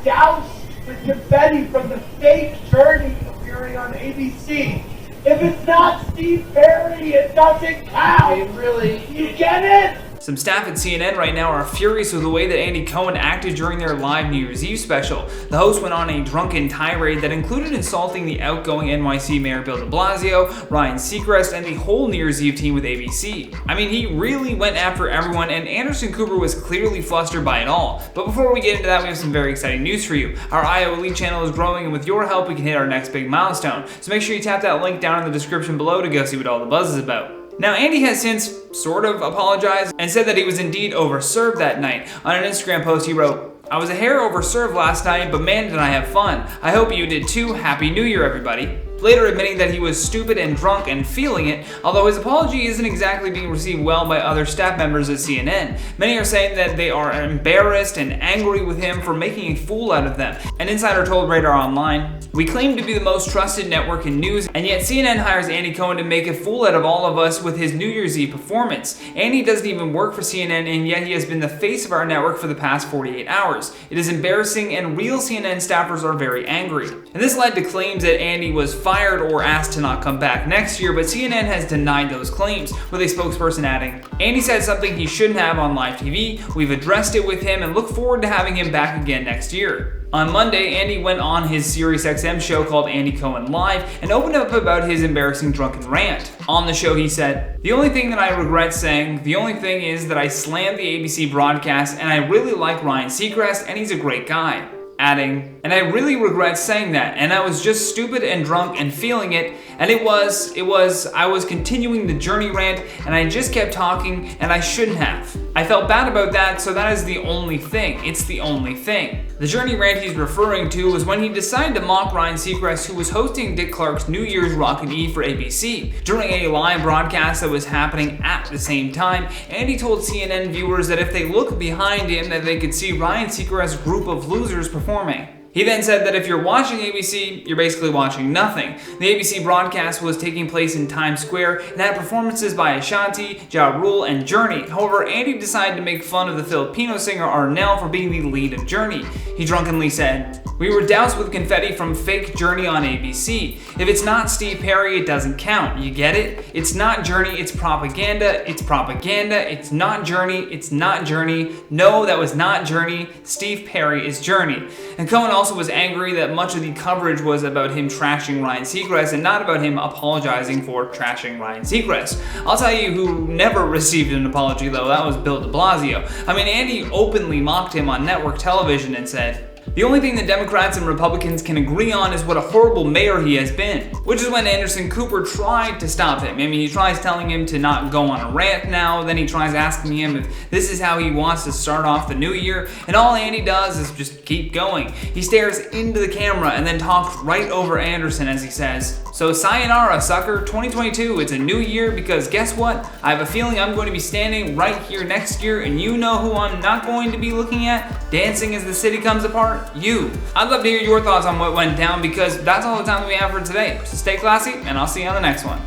doused with confetti from the fake journey appearing on ABC. If it's not Steve Perry, it doesn't count. Really? You get it? Some staff at CNN right now are furious with the way that Andy Cohen acted during their live New Year's Eve special. The host went on a drunken tirade that included insulting the outgoing NYC Mayor Bill de Blasio, Ryan Seacrest, and the whole New Year's Eve team with ABC. I mean, he really went after everyone, and Anderson Cooper was clearly flustered by it all. But before we get into that, we have some very exciting news for you. Our IO Elite channel is growing, and with your help, we can hit our next big milestone. So make sure you tap that link down in the description below to go see what all the buzz is about. Now, Andy has since sort of apologized and said that he was indeed overserved that night. On an Instagram post, he wrote, "I was a hair overserved last night, but man did I have fun. I hope you did too. Happy New Year, everybody." Later admitting that he was stupid and drunk and feeling it, although his apology isn't exactly being received well by other staff members at CNN. Many are saying that they are embarrassed and angry with him for making a fool out of them. An insider told Radar Online, "We claim to be the most trusted network in news, and yet CNN hires Andy Cohen to make a fool out of all of us with his New Year's Eve performance. Andy doesn't even work for CNN, and yet he has been the face of our network for the past 48 hours. It is embarrassing, and real CNN staffers are very angry." And this led to claims that Andy was fired or asked to not come back next year, but CNN has denied those claims, with a spokesperson adding, "Andy said something he shouldn't have on live TV. We've addressed it with him and look forward to having him back again next year." On Monday, Andy went on his SiriusXM show called Andy Cohen Live and opened up about his embarrassing drunken rant. On the show, he said, "The only thing that I regret saying, the only thing is that I slammed the ABC broadcast, and I really like Ryan Seacrest, and he's a great guy." Adding, "And I really regret saying that, and I was just stupid and drunk and feeling it, and I was continuing the journey rant, and I just kept talking, and I shouldn't have. I felt bad about that, so that is the only thing. It's the only thing." The journey rant he's referring to was when he decided to mock Ryan Seacrest, who was hosting Dick Clark's New Year's Rockin' Eve for ABC. During a live broadcast that was happening at the same time, Andy told CNN viewers that if they look behind him, that they could see Ryan Seacrest's group of losers performing. He then said that if you're watching ABC, you're basically watching nothing. The ABC broadcast was taking place in Times Square and had performances by Ashanti, Ja Rule, and Journey. However, Andy decided to make fun of the Filipino singer Arnel for being the lead of Journey. He drunkenly said, "We were doused with confetti from fake Journey on ABC. If it's not Steve Perry, it doesn't count. You get it? It's not Journey, it's propaganda. It's propaganda. It's not Journey. It's not Journey. No, that was not Journey. Steve Perry is Journey." And Cohen also was angry that much of the coverage was about him trashing Ryan Seacrest and not about him apologizing for trashing Ryan Seacrest. I'll tell you who never received an apology though, that was Bill de Blasio. I mean, Andy openly mocked him on network television and said, "The only thing that Democrats and Republicans can agree on is what a horrible mayor he has been." Which is when Anderson Cooper tried to stop him. I mean, he tries telling him to not go on a rant now, then he tries asking him if this is how he wants to start off the new year, and all Andy does is just keep going. He stares into the camera and then talks right over Anderson as he says, "So sayonara, sucker, 2022, it's a new year because guess what? I have a feeling I'm going to be standing right here next year, and you know who I'm not going to be looking at? Dancing as the city comes apart? You." I'd love to hear your thoughts on what went down because that's all the time that we have for today. So stay classy, and I'll see you on the next one.